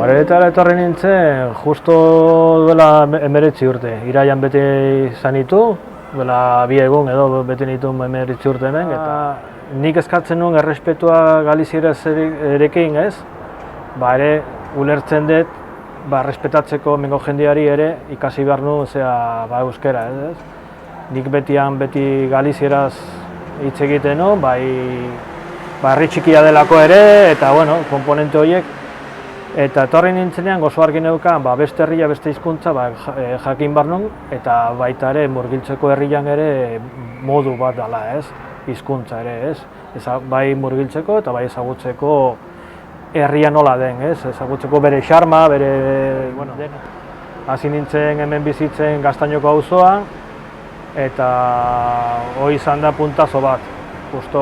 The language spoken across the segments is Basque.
Areetara etorri nintzen, justo duela 19 urte. Iraian beti izan ditu, duela 2 egun edo beti nitu 19 urte hemen. Eta nik eskatzen nuen errespetua galizierekin, ez? Ba ere, ulertzen dut, ba, respetatzeko mengo jendeari ere ikasi behar nuen, ba, euskera, ez? Nik beti galizieraz hitz egiten nuen, bai, herri txikia delako ere, eta, bueno, komponente horiek. Eta etorri nintzenean gozo argi neukan, beste herria, beste hizkuntza jakin behar nuen, eta baita ere murgiltzeko herrian ere modu bat dela, ez? Hizkuntza ere, ez? Bai murgiltzeko eta bai ezagutzeko herria nola den, ez? Ezagutzeko bere xarma, bere... Hasi nintzen hemen bizitzen Gaztainoko auzoan, eta hori izan da puntazo bat. Justo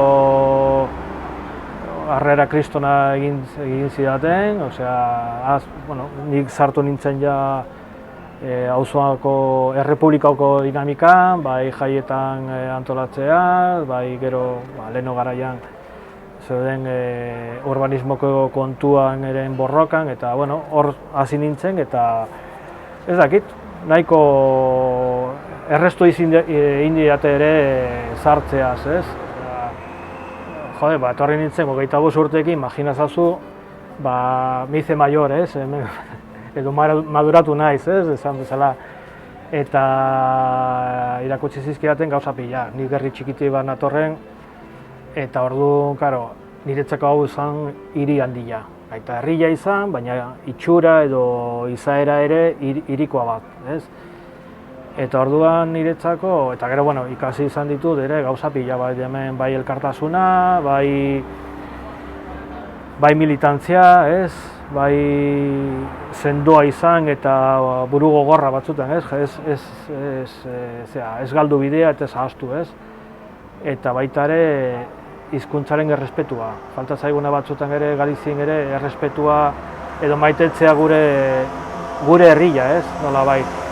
Harrera Kristona egin zidaten, nik sartu nintzen ja auzoako errepublikako dinamikan, bai jaietan antolatzea, bai gero leheno garaian zeuden urbanismoko kontuan ere borrokan, eta hor hasi nintzen, eta ez dakit, nahiko errestu indidate ere sartzeaz, ez? Jode, etorri nintzen, 25 urteekin, imaginazazu, mize maior, ez? Edo maduratu naiz, ez? Esan bezala. Eta irakutsi zizkidaten gauza pila. Nik herri txikiti bat natorren, eta orduan, karo, niretzako hau izan hiri handia. Eta herria izan, baina itxura edo izaera ere hirikoa bat, ez? Eta orduan niretzako, eta gero, ikasi izan ditut ere gauza pila, hemen bai elkartasuna, bai militantzia, ez? Bai sendoa izan eta buru gogorra batzutan, ez? Ez galdu bidea eta ez ahaztu, ez? Eta baita ere hizkuntzaren errespetua. Falta zaiguna batzutan ere Galizien ere errespetua edo maitetzea gure herria, ez? Nolabait.